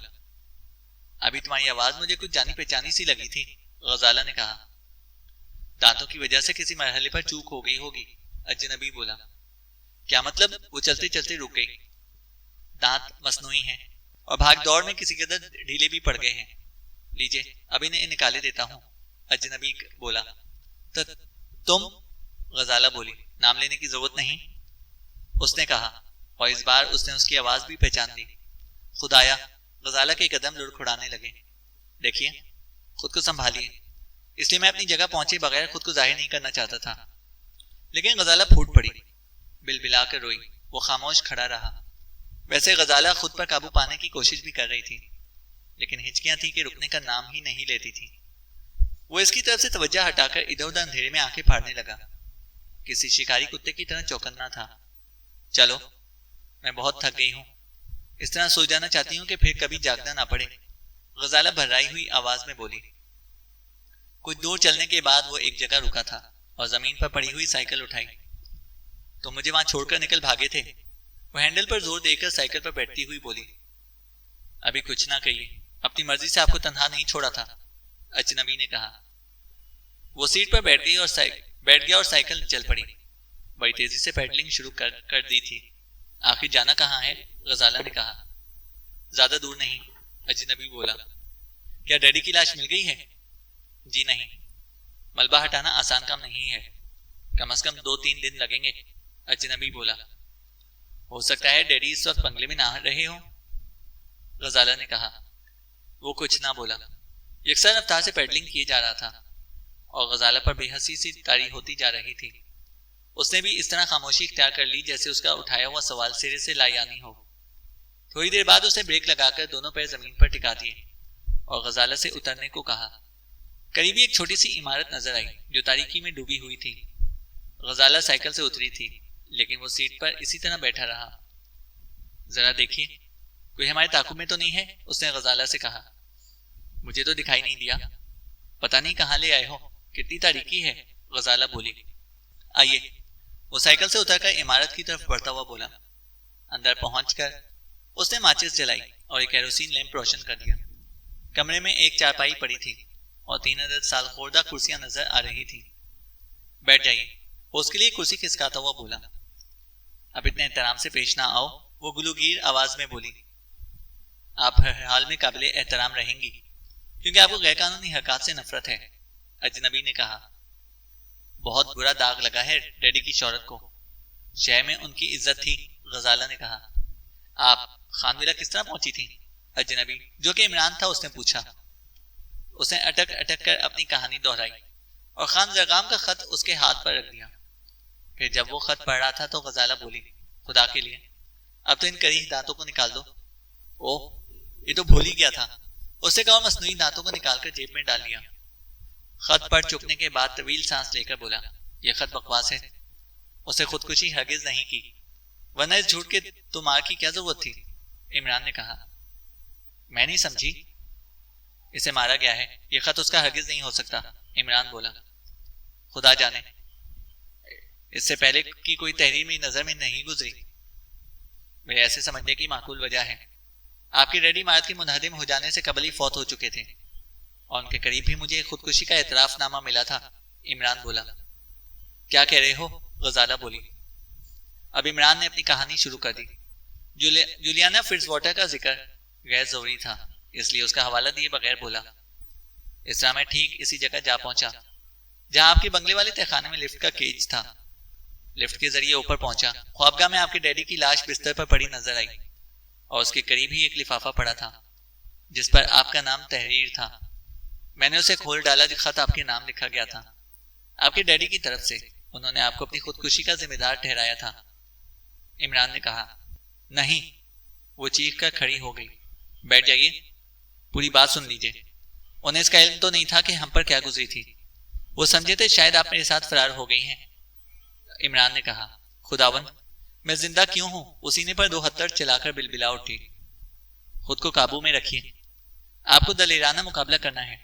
ابھی تمہاری آواز مجھے کچھ جانی پہچانی سی لگی تھی، غزالہ نے کہا۔ دانتوں کی وجہ سے کسی مرحلے پر چوک ہو گئی ہوگی، اجنبی بولا۔ کیا مطلب؟ وہ چلتے چلتے رک گئی۔ دانت مصنوعی ہیں اور بھاگ دوڑ میں کسی قدر ڈھیلے بھی پڑ گئے ہیں۔ لیجیے، اب انہیں نکالے دیتا ہوں، اجنبی بولا۔ تم؟ غزالہ بولی۔ نام لینے کی ضرورت نہیں، اس نے کہا، اور اس بار اس نے اس کی آواز بھی پہچان لی۔ خدایا، غزالہ کے قدم لڑکھڑانے لگے۔ دیکھیے، خود کو سنبھالیے، اس لیے میں اپنی جگہ پہنچے بغیر خود کو ظاہر نہیں کرنا چاہتا تھا۔ لیکن غزالہ پھوٹ پڑی، بلبلا کر روئی۔ وہ خاموش کھڑا رہا۔ ویسے غزالہ خود پر قابو پانے کی کوشش بھی کر رہی تھی، لیکن ہچکیاں تھی کہ رکنے کا نام ہی نہیں لیتی تھی۔ وہ اس کی طرف سے توجہ ہٹا کر ادھر ادھر اندھیرے میں آنکھیں پھاڑنے لگا، کسی شکاری کتے کی طرح چوکنا تھا۔ چلو، میں بہت تھک گئی ہوں، اس طرح سو جانا چاہتی ہوں کہ پھر کبھی جاگنا نہ پڑے، غزالہ بھررائی ہوئی آواز میں بولی۔ کچھ دور چلنے کے بعد وہ ایک جگہ رکا تھا اور زمین پر پڑی ہوئی سائیکل اٹھائی۔ تو مجھے وہاں چھوڑ کر نکل بھاگے تھے؟ وہ ہینڈل پر زور دے کر سائیکل پر بیٹھتی ہوئی بولی۔ ابھی کچھ نہ کہیے، اپنی مرضی سے آپ کو تنہا نہیں چھوڑا تھا، اجنبی نے کہا۔ وہ سیٹ پر بیٹھ گیا اور سائیکل چل پڑی۔ بڑی تیزی سے پیڈلنگ شروع کر دی تھی۔ آخر جانا کہاں ہے؟ غزالہ نے کہا۔ زیادہ دور نہیں، اجنبی بولا۔ کیا ڈیڈی کی لاش مل گئی ہے؟ جی نہیں، ملبہ ہٹانا آسان کام نہیں ہے، کم از کم 2-3 دن لگیں گے، اجنبی بولا۔ ہو سکتا ہے ڈیڈی اس وقت بنگلے میں نہ رہے ہوں، غزالہ نے کہا۔ وہ کچھ نہ بولا، یکساں رفتار سے پیڈلنگ کیے جا رہا تھا اور غزالہ پر بے حسی سی طاری ہوتی جا رہی تھی۔ اس نے بھی اس طرح خاموشی اختیار کر لی جیسے اس کا اٹھایا ہوا سوال سرے سے لایانی ہو۔ تھوڑی دیر بعد اس نے بریک لگا کر دونوں پیر زمین پر ٹکا دیے اور غزالہ سے اترنے کو کہا۔ قریبی ایک چھوٹی سی عمارت نظر آئی جو تاریکی میں ڈوبی ہوئی تھی۔ غزالہ سائیکل سے اتری تھی، لیکن وہ سیٹ پر اسی طرح بیٹھا رہا۔ ذرا دیکھیے، کوئی ہمارے تعاقب میں تو نہیں ہے؟ اس نے غزالہ سے کہا۔ مجھے تو دکھائی نہیں دیا، پتہ نہیں کہاں لے آئے ہو، کتنی تاریکی ہے، غزالہ بولی۔ آئیے، وہ سائیکل سے اتر کر عمارت کی طرف بڑھتا ہوا بولا۔ اندر پہنچ کر اس نے ماچس جلائی اور ایک کیروسین لیمپ روشن کر دیا۔ کمرے میں ایک چارپائی پڑی تھی اور 3 عدد سال خوردہ کرسیاں نظر آ رہی تھی۔ بیٹھ جائیے، وہ اس کے لیے کرسی کھسکاتا ہوا بولا۔ اب اتنے احترام سے پیش نہ آؤ، وہ گلوگیر آواز میں بولی۔ آپ ہر حال میں قابل احترام رہیں گی کیونکہ آپ کو غیر قانونی حرکات سے نفرت ہے، اجنبی نے کہا۔ بہت برا داغ لگا ہے ڈیڈی کی شہرت کو، شہر میں ان کی عزت تھی، غزالہ نے کہا۔ آپ خان ولا کس طرح پہنچی تھیں؟ اجنبی، جو کہ عمران تھا، اس نے پوچھا۔ اس نے اٹک اٹک کر اپنی کہانی دہرائی اور خان زرغام کا خط اس کے ہاتھ پر رکھ دیا۔ پھر جب وہ خط پڑھ رہا تھا تو غزالہ بولی، خدا کے لیے اب تو ان کریح دانتوں کو نکال دو۔ اوہ، یہ تو بھول ہی گیا تھا، اس نے کہا، مصنوعی دانتوں کو نکال کر جیب میں ڈال لیا۔ خط پڑھ چکنے کے بعد طویل سانس لے کر بولا، یہ خط بکواس ہے، اسے خودکشی ہرگز نہیں کی، ورنہ اس جھوٹ کے تو مار کی کیا ضرورت تھی؟ عمران نے کہا۔ میں نہیں سمجھی۔ اسے مارا گیا ہے، یہ خط اس کا ہرگز نہیں ہو سکتا، عمران بولا۔ خدا جانے، اس سے پہلے کی کوئی تحریر میری نظر میں نہیں گزری۔ میرے ایسے سمجھنے کی معقول وجہ ہے، آپ کے ڈیڈی عمارت کے منہدم ہو جانے سے قبل ہی فوت ہو چکے تھے اور ان کے قریب بھی مجھے خودکشی کا اعتراف نامہ ملا تھا، عمران بولا۔ کیا کہہ رہے ہو؟ غزالہ بولی۔ اب عمران نے اپنی کہانی شروع کر دی۔ جولیانا فرٹز واٹر کا ذکر غیر ضروری تھا، اس لیے اس کا حوالہ دیے بغیر بولا۔ اس طرح میں ٹھیک اسی جگہ جا پہنچا جہاں آپ کے بنگلے والے تہخانے میں لفٹ کا کیج تھا۔ لفٹ کے ذریعے اوپر پہنچا، خوابگاہ میں آپ کے ڈیڈی کی لاش بستر پر پڑی نظر آئی اور اس کے قریب ہی ایک لفافہ پڑا تھا جس پر آپ کا نام تحریر تھا۔ میں نے اسے کھول ڈالا، جو خط آپ کے نام لکھا گیا تھا، آپ کے ڈیڈی کی طرف سے، انہوں نے آپ کو اپنی خودکشی کا ذمہ دار ٹھہرایا تھا۔ عمران نے کہا۔ نہیں، وہ چیخ کر کھڑی ہو گئی۔ بیٹھ جائیے، پوری بات سن لیجیے۔ انہیں اس کا علم تو نہیں تھا کہ ہم پر کیا گزری تھی، وہ سمجھے تھے شاید آپ میرے ساتھ فرار ہو گئی ہیں۔ عمران نے کہا، خداوند، میں زندہ کیوں ہوں؟ وہ سینے پر 2 ہتھڑ چلا کر بلبلا اٹھی۔ خود کو قابو میں رکھیے، آپ کو دلیرانہ مقابلہ کرنا ہے،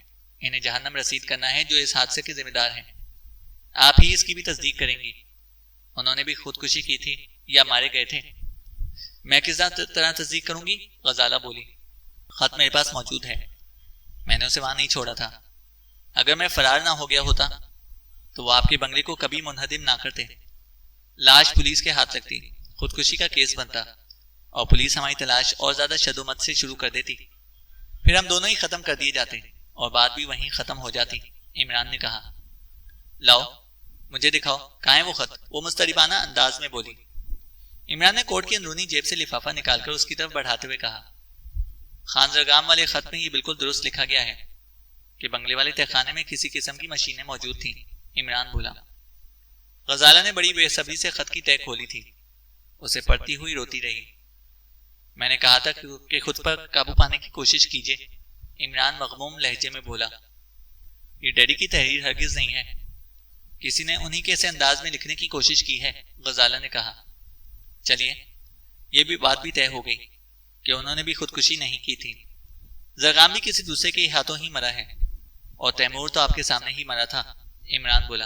انہیں جہنم رسید کرنا ہے جو اس حادثے کے ذمہ دار ہیں۔ آپ ہی اس کی بھی تصدیق کریں گی، انہوں نے بھی خودکشی کی تھی یا مارے گئے تھے؟ میں کس طرح تصدیق کروں گی؟ غزالہ بولی۔ خط میرے پاس موجود ہے، میں نے اسے وہاں نہیں چھوڑا تھا۔ اگر میں فرار نہ ہو گیا ہوتا تو وہ آپ کے بنگلے کو کبھی منہدم نہ کرتے، لاش پولیس کے ہاتھ لگتی، خودکشی کا کیس بنتا اور پولیس ہماری تلاش اور زیادہ شدومت سے شروع کر دیتی، پھر ہم دونوں ہی ختم کر دیے جاتے اور بات بھی وہیں ختم ہو جاتی، عمران نے کہا۔ لاؤ، مجھے دکھاؤ، کہاں ہے وہ خط؟ وہ مضطربانہ انداز میں بولی۔ عمران نے کوٹ کی اندرونی جیب سے لفافہ نکال کر اس کی طرف بڑھاتے ہوئے کہا، خان زرغام والے خط میں یہ بالکل درست لکھا گیا ہے، کہ بنگلے والے تہخانے میں کسی قسم کی مشینیں موجود تھیں؟ عمران بولا۔ غزالہ نے بڑی بے صبری سے خط کی تہ کھولی تھی، اسے پڑھتی ہوئی روتی رہی۔ میں نے کہا تھا کہ خود پر قابو پانے کی کوشش کیجیے، عمران مغموم لہجے میں بولا۔ یہ ڈیڈی کی تحریر ہرگز نہیں ہے، کسی نے انہی کے سے انداز میں لکھنے کی کوشش کی ہے، غزالہ نے کہا۔ چلیے، یہ بھی بات بھی طے ہو گئی کہ انہوں نے بھی خودکشی نہیں کی تھی، زرغام بھی کسی دوسرے کے ہاتھوں ہی مرا ہے، اور تیمور تو آپ کے سامنے ہی مرا تھا، عمران بولا۔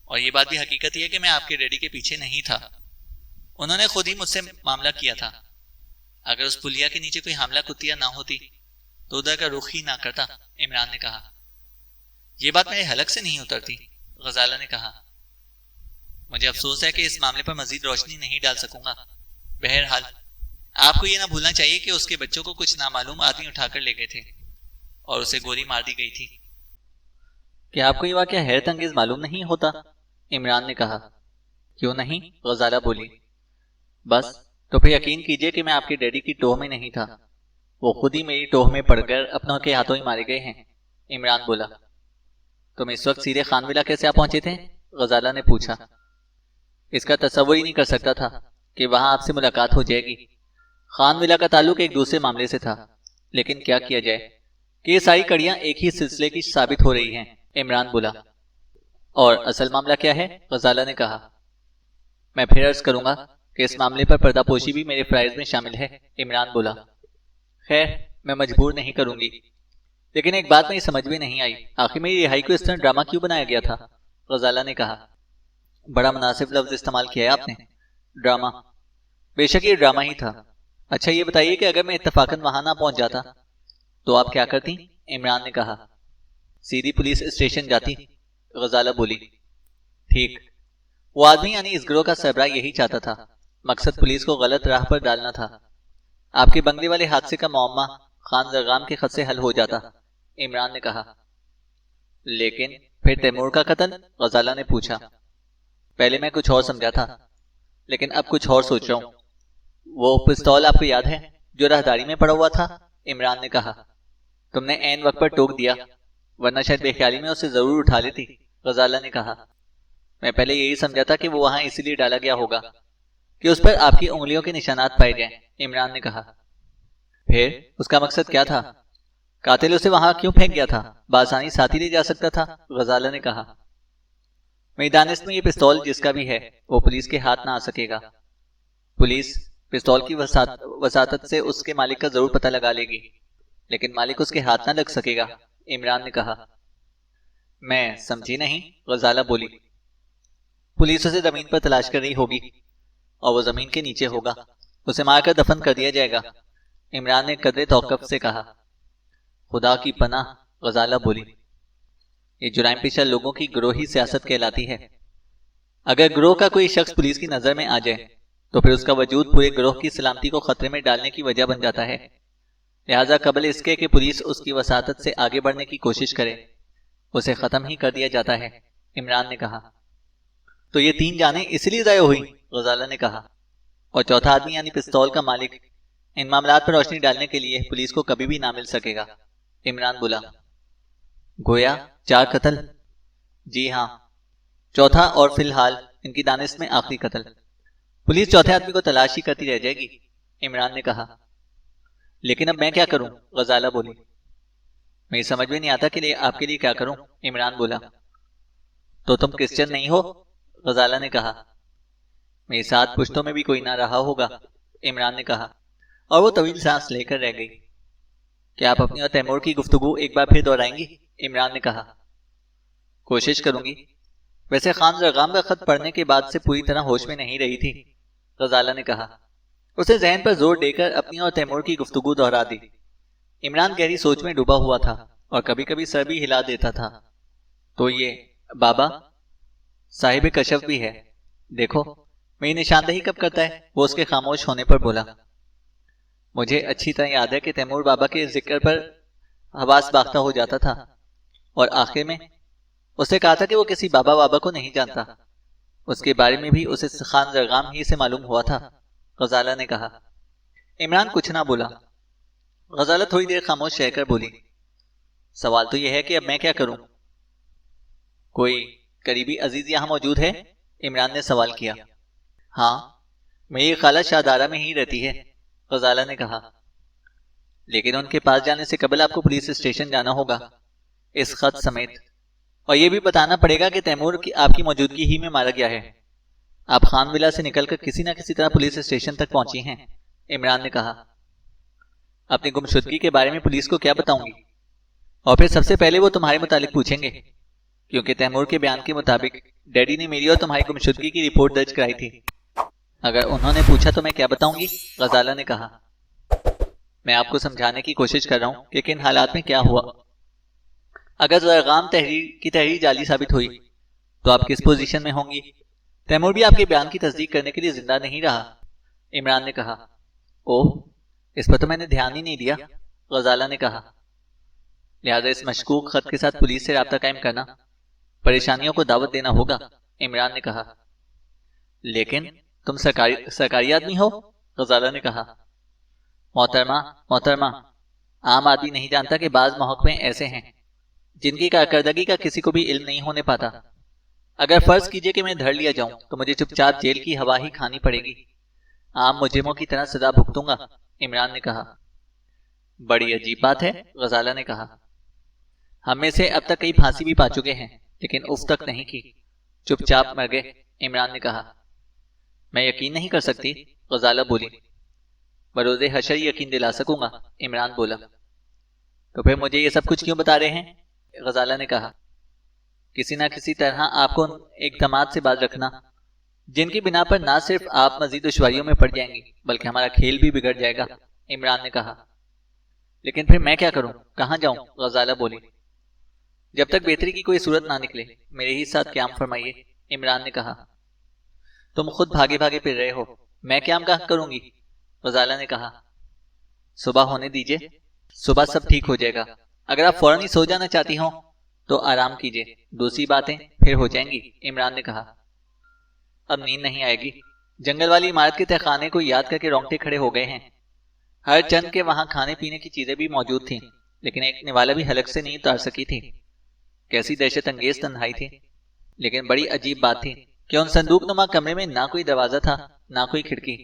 اور یہ بات بھی حقیقت ہے کہ میں آپ کے ڈیڈی کے پیچھے نہیں تھا، انہوں نے خود ہی مجھ سے معاملہ کیا تھا۔ اگر اس پلیا کے نیچے کوئی حاملہ کتیا نہ ہوتی تو ادھر کا رخ ہی نہ کرتا، عمران نے کہا۔ یہ بات میرے حلق سے نہیں اترتی، غزالہ نے کہا۔ مجھے افسوس ہے کہ اس معاملے پر مزید روشنی نہیں ڈال سکوں گا، بہرحال آپ کو یہ نہ بھولنا چاہیے کہ اس کے بچوں کو کچھ نامعلوم آدمی اٹھا کر لے گئے تھے اور اسے گولی مار دی گئی تھی۔ کیا آپ کو یہ واقعہ حیرت انگیز معلوم نہیں ہوتا؟ عمران نے کہا۔ کیوں نہیں؟ غزالہ بولی۔ بس تو پھر یقین کیجئے کہ میں آپ کے ڈیڈی کی ٹوہ میں نہیں تھا، وہ خود ہی میری ٹوہ میں پڑ کر اپنوں کے ہاتھوں ہی مارے گئے ہیں، عمران بولا۔ تم اس وقت سیدھے خان ولا کیسے آ پہنچے تھے؟ غزالہ نے پوچھا۔ اس کا تصور ہی نہیں کر سکتا تھا کہ وہاں آپ سے ملاقات ہو جائے گی۔ خان ولا کا تعلق ایک دوسرے معاملے سے تھا، لیکن کیا کیا جائے کہ یہ ساری کڑیاں ایک ہی سلسلے کی ثابت ہو رہی ہیں، عمران بولا۔ اور اصل معاملہ کیا ہے؟ غزالہ نے کہا۔ میں پھر عرض کروں گا کہ اس معاملے پر پردہ پوشی بھی میرے فرائض میں شامل ہے، عمران بولا۔ خیر، میں مجبور نہیں کروں گی، لیکن ایک بات میری سمجھ میں نہیں آئی، آخر میری رہائی کو اس طرح ڈرامہ کیوں بنایا گیا تھا؟ غزالہ نے کہا۔ بڑا مناسب لفظ استعمال کیا ہے آپ نے، ڈرامہ۔ بے شک یہ ڈرامہ ہی تھا۔ اچھا یہ بتائیے کہ اگر میں اتفاقاً وہاں نہ پہنچ جاتا تو آپ کیا کرتی؟ عمران نے کہا۔ سیدھی پولیس اسٹیشن جاتی، غزالہ بولی۔ ٹھیک، وہ آدمی یعنی اس گروہ کا سربراہ یہی چاہتا تھا، مقصد پولیس کو غلط راہ پر ڈالنا تھا۔ آپ کے بنگلے والے حادثے کا معمہ خان زرغام کے خط سے حل ہو جاتا، عمران نے کہا۔ لیکن پھر تیمور کا قتل؟ غزالہ نے پوچھا۔ پہلے میں کچھ اور سمجھا تھا، لیکن اب کچھ اور سوچ رہا ہوں۔ وہ پستول آپ کو یاد ہے جو راہداری میں پڑا ہوا تھا؟ عمران نے کہا۔ تم نے عین وقت پر ٹوک دیا، ورنہ شاید بے خیالی میں اسے ضرور اٹھا لیتی، غزالہ نے کہا۔ میں پہلے یہی سمجھا تھا کہ وہ وہاں اسی لیے ڈالا گیا ہوگا کہ اس پر آپ کی انگلیوں کے نشانات پائے جائیں، عمران نے کہا۔ پھر اس کا مقصد کیا تھا؟ قاتل اسے وہاں کیوں پھینک گیا تھا؟ بآسانی ساتھی لے جا سکتا تھا، غزالہ نے کہا۔ میری دانست میں یہ پستول جس کا بھی ہے وہ پولیس کے ہاتھ نہ آ سکے گا۔ پولیس پستول کی وساطت سے اس کے مالک کا ضرور پتہ لگا لے گی، لیکن مالک اس کے ہاتھ نہ لگ سکے گا، عمران نے کہا۔ میں سمجھی نہیں، غزالہ بولی۔ پولیس اسے زمین پر تلاش کر رہی ہوگی اور وہ زمین کے نیچے ہوگا، اسے مار کر دفن کر دیا جائے گا، عمران نے قدرے توقف سے کہا۔ خدا کی پناہ، غزالہ بولی۔ یہ جرائم پیشہ لوگوں کی گروہی سیاست کہلاتی ہے۔ اگر گروہ کا کوئی شخص پولیس کی نظر میں آ جائے تو پھر اس کا وجود پورے گروہ کی سلامتی کو خطرے میں ڈالنے کی وجہ بن جاتا ہے، لہذا قبل اس کے کہ پولیس اس کی وساطت سے آگے بڑھنے کی کوشش کرے اسے ختم ہی کر دیا جاتا ہے، عمران نے کہا۔ تو یہ 3 جانیں اس لیے ضائع ہوئی، غزالہ نے کہا، اور چوتھا آدمی یعنی پستول کا مالک ان معاملات پر روشنی ڈالنے کے لیے پولیس کو کبھی بھی نہ مل سکے گا، عمران بولا۔ گویا 4 قتل؟ جی ہاں، چوتھا اور فی الحال ان کی دانست میں آخری قتل۔ پولیس چوتھے آدمی کو تلاش ہی کرتی رہ جائے گی، عمران نے کہا۔ لیکن اب میں کیا کروں؟ غزالہ بولی۔ میری سمجھ میں نہیں آتا کہ آپ کے لیے کیا کروں، عمران بولا۔ تو تم کرسچن نہیں ہو؟ غزالہ نے کہا۔ میرے ساتھ پشتوں میں بھی کوئی نہ رہا ہوگا، عمران نے کہا، اور وہ طویل سانس لے کر رہ گئی۔ کیا آپ اپنی اور تیمور کی گفتگو ایک بار پھر دہرائیں گی؟ عمران نے کہا۔ کوشش کروں گی، ویسے خان زرغام کا خط پڑھنے کے بعد سے پوری طرح ہوش میں نہیں رہی تھی، غزالہ نے کہا۔ اسے ذہن پر زور دے کر اپنی اور تیمور کی گفتگو دہرا دی۔ عمران گہری سوچ میں ڈوبا ہوا تھا اور کبھی کبھی سر بھی ہلا دیتا تھا۔ تو یہ بابا صاحب کشف بھی ہے، دیکھو میری نشاندہی کب کرتا ہے، وہ اس کے خاموش ہونے پر بولا۔ مجھے اچھی طرح یاد ہے کہ تیمور بابا کے ذکر پر حواس باختہ ہو جاتا تھا، اور آخر میں اس نے کہا تھا کہ وہ کسی بابا کو نہیں جانتا، اس کے بارے میں بھی اسے خان زرغام ہی سے معلوم ہوا تھا، غزالہ نے کہا۔ عمران کچھ نہ بولا۔ غزالہ تھوڑی دیر خاموش رہ کر بولی، سوال تو یہ ہے کہ اب میں کیا کروں؟ کوئی قریبی عزیز یہاں موجود ہے؟ عمران نے سوال کیا۔ ہاں، میری خالہ شاہدارہ میں ہی رہتی ہے، غزالہ نے کہا۔ لیکن ان کے پاس جانے سے قبل آپ کو پولیس اسٹیشن جانا ہوگا، اس خط سمیت، اور یہ بھی بتانا پڑے گا کہ تیمور کی آپ کی موجودگی ہی میں مارا گیا ہے۔ آپ خان ولا سے نکل کر کسی نہ کسی طرح پولیس اسٹیشن تک پہنچی ہیں، عمران نے کہا۔ اپنی گمشدگی کے بارے میں پولیس کو کیا بتاؤں گی؟ اور پھر سب سے پہلے وہ تمہارے متعلق پوچھیں گے، کیونکہ تیمور کے بیان کے مطابق ڈیڈی نے میری اور تمہاری گمشدگی کی رپورٹ درج کرائی تھی۔ اگر انہوں نے پوچھا تو میں کیا بتاؤں گی؟ غزالہ نے کہا۔ میں آپ کو سمجھانے کی کوشش کر رہا ہوں کہ کن حالات میں کیا ہوا۔ اگر زرغام کی تحریر جعلی ثابت ہوئی تو آپ کس پوزیشن میں ہوں گی؟ تیمور بھی آپ کے بیان کی تصدیق کرنے کے لیے زندہ نہیں رہا، عمران نے کہا۔ اوہ، اس پر تو میں نے دھیان ہی نہیں دیا، غزالہ نے کہا۔ لہذا اس مشکوک خط کے ساتھ پولیس سے رابطہ قائم کرنا، پریشانیوں کو دعوت دینا ہوگا، عمران نے کہا۔ لیکن تم سرکاری آدمی ہو، غزالہ نے کہا۔ محترمہ، عام آدمی نہیں جانتا کہ بعض محکمے ایسے ہیں جن کی کارکردگی کا کسی کو بھی علم نہیں ہونے پاتا۔ اگر فرض کیجئے کہ میں دھر لیا جاؤں تو مجھے چپ چاپ جیل کی ہوا ہی کھانی پڑے گی، عام مجرموں کی طرح سزا بھگتوں گا، عمران نے کہا۔ بڑی عجیب بات ہے، غزالہ نے کہا۔ ہم میں سے اب تک کئی پھانسی بھی پا چکے ہیں لیکن اف تک نہیں کی، چپ چاپ مر گئے، عمران نے کہا۔ میں یقین نہیں کر سکتی، غزالہ بولی۔ بروز حشر یقین دلا سکوں گا، عمران بولا۔ تو پھر مجھے یہ سب کچھ کیوں بتا رہے ہیں؟ غزالہ نے کہا۔ کسی نہ کسی طرح آپ کو اقدامات سے باز رکھنا جن کی بنا پر نہ صرف آپ مزید دشواریوں میں پڑ جائیں گی بلکہ ہمارا کھیل بھی بگڑ جائے گا، عمران نے کہا۔ لیکن پھر میں کیا کروں، کہاں جاؤں؟ غزالہ بولی۔ جب تک بہتری کی کوئی صورت نہ نکلے میرے ہی ساتھ قیام فرمائیے، عمران نے کہا۔ تم خود بھاگے بھاگے پھر رہے ہو، میں قیام کہاں کروں گی؟ غزالہ نے کہا۔ صبح ہونے دیجئے، صبح سب ٹھیک ہو جائے گا۔ اگر آپ فوراً ہی سو جانا چاہتی ہوں تو آرام کیجئے، دوسری باتیں پھر ہو جائیں گی، عمران نے کہا۔ اب نیند نہیں آئے گی، جنگل والی عمارت کے تہخانے کو یاد کر کے رونگٹے کھڑے ہو گئے ہیں۔ ہر چند کے وہاں کھانے پینے کی چیزیں بھی موجود تھیں لیکن ایک نوالا بھی حلق سے نہیں اتار سکی تھی۔ کیسی دہشت انگیز تنہائی تھی، لیکن بڑی عجیب بات تھی کہ ان صندوق نما کمرے میں نہ کوئی دروازہ تھا، نہ کوئی کھڑکی،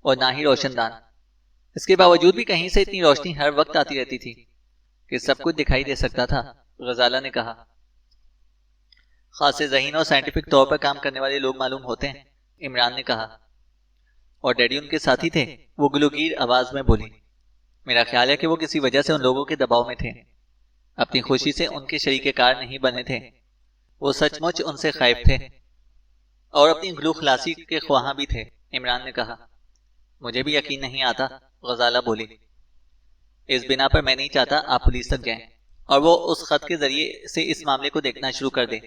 اور نہ ہی روشن دان۔ اس کے باوجود بھی کہیں سے اتنی روشنی ہر وقت آتی رہتی تھی کہ سب کچھ دکھائی دے سکتا تھا، غزالہ نے کہا۔ خاصے ذہین اور سائنٹیفک طور پر کام کرنے والے لوگ معلوم ہوتے ہیں، عمران نے کہا۔ اور ڈیڈی ان کے ساتھی تھے، وہ گلوگیر آواز میں بولی۔ میرا خیال ہے کہ وہ کسی وجہ سے ان لوگوں کے دباؤ میں تھے، اپنی خوشی سے ان کے شریک کار نہیں بنے تھے، وہ سچ مچ ان سے خائف تھے اور اپنی گلو خلاصی کے خواہاں بھی تھے، عمران نے کہا۔ مجھے بھی یقین نہیں آتا، غزالہ بولی۔ اس بنا پر میں نہیں چاہتا آپ پولیس تک جائیں اور وہ اس خط کے ذریعے سے اس معاملے کو دیکھنا شروع کر دیں۔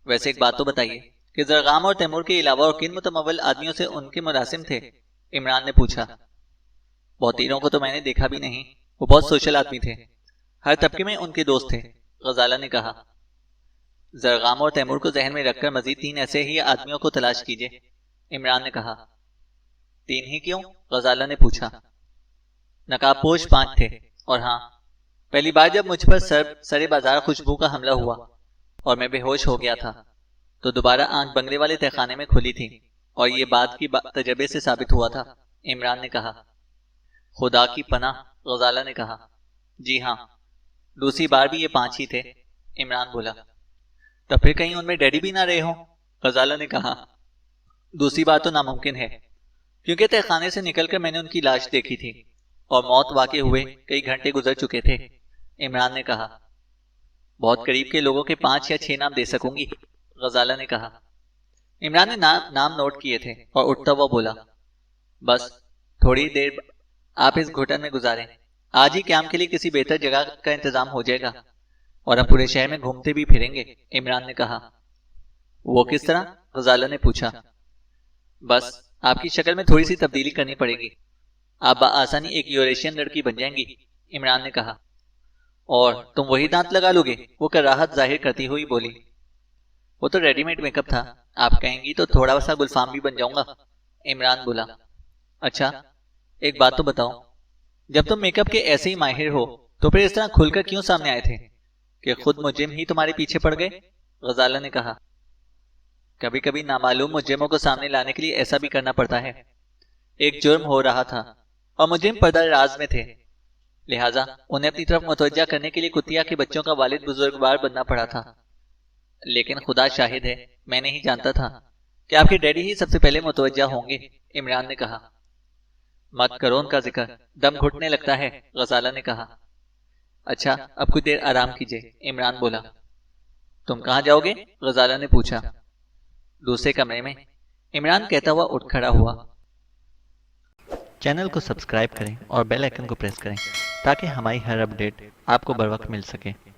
ویسے ایک بات تو بتائیے کہ زرغام اور تیمور کے علاوہ اور کن متمول آدمیوں سے ان کے مراسم تھے، عمران نے پوچھا۔ بہت دیروں کو تو میں نے دیکھا بھی نہیں، وہ بہت سوشل آدمی تھے، ہر طبقے میں ان کے دوست تھے، غزالہ نے کہا۔ زرغام اور تیمور کو ذہن میں رکھ کر مزید 3 ایسے ہی آدمیوں کو تلاش کیجیے، عمران نے کہا۔ 3 ہی کیوں؟ غزالہ نے پوچھا۔ نقاب پوش 5 تھے، اور ہاں، پہلی بار جب مجھ پر سر بازار خوشبو کا حملہ ہوا اور میں بے ہوش ہو گیا تھا تو دوبارہ آنکھ بنگلے والے تہخانے میں کھلی تھی، اور یہ بات کی تجربے سے ثابت ہوا تھا، عمران نے کہا۔ خدا کی پناہ، غزالہ نے کہا۔ جی ہاں، دوسری بار بھی یہ 5 ہی تھے، عمران بولا۔ تو پھر کہیں ان میں ڈیڈی بھی نہ رہے ہوں، غزالہ نے کہا۔ دوسری بار تو ناممکن ہے کیونکہ تہخانے سے نکل کر میں نے ان کی لاش دیکھی تھی اور موت واقع ہوئے کئی گھنٹے گزر چکے تھے، عمران نے کہا۔ بہت قریب کے لوگوں کے 5 یا 6 نام دے سکوں گی، غزالہ نے کہا۔ عمران نے نام نوٹ کیے تھے اور اٹھتا ہوا بولا، بس تھوڑی دیر آپ اس گھٹن میں گزاریں، آج ہی قیام کے لیے کسی بہتر جگہ کا انتظام ہو جائے گا اور ہم پورے شہر میں گھومتے بھی پھریں گے، عمران نے کہا۔ وہ کس طرح؟ غزالہ نے پوچھا۔ بس آپ کی شکل میں تھوڑی سی تبدیلی کرنی پڑے گی، آپ بآسانی ایک یوریشین لڑکی بن جائیں گی، عمران نے کہا۔ اور تم وہی دانت لگا لو گے؟ وہ کراہت ظاہر کرتی ہوئی بولی۔ وہ تو ریڈی میڈ میک اپ تھا، آپ کہیں گی تو تھوڑا سا گلفام بھی بن جاؤں گا، عمران بولا۔ اچھا، ایک بات تو بتاؤ، جب تم میک اپ کے ایسے ہی ماہر ہو تو پھر اس طرح کھل کر کیوں سامنے آئے تھے؟ کہ خود مجرم ہی تمہارے پیچھے پڑ گئے؟ غزالہ نے کہا، کبھی کبھی نامعلوم مجرموں کو سامنے لانے کے لیے ایسا بھی کرنا پڑتا ہے۔ ایک جرم ہو رہا تھا اور مجرم پردہ راز میں تھے، لہٰذا انہیں اپنی طرف متوجہ کرنے کے لیے کتیا کے بچوں کا والد بزرگوار بننا پڑا تھا۔ لیکن خدا شاہد ہے، میں نہیں جانتا تھا کہ آپ کے ڈیڈی ہی سب سے پہلے متوجہ ہوں گے، عمران نے کہا۔ مت کرو ان کا ذکر، دم گھٹنے لگتا ہے، غزالہ نے کہا۔ اچھا، اب کچھ دیر آرام کیجیے، عمران بولا۔ تم کہاں جاؤ گے؟ غزالہ نے پوچھا۔ دوسرے کمرے میں، عمران کہتا ہوا اٹھ کھڑا ہوا۔ چینل کو سبسکرائب کریں اور بیل آئیکن کو پریس کریں تاکہ ہماری ہر اپڈیٹ آپ کو بر وقت مل سکے۔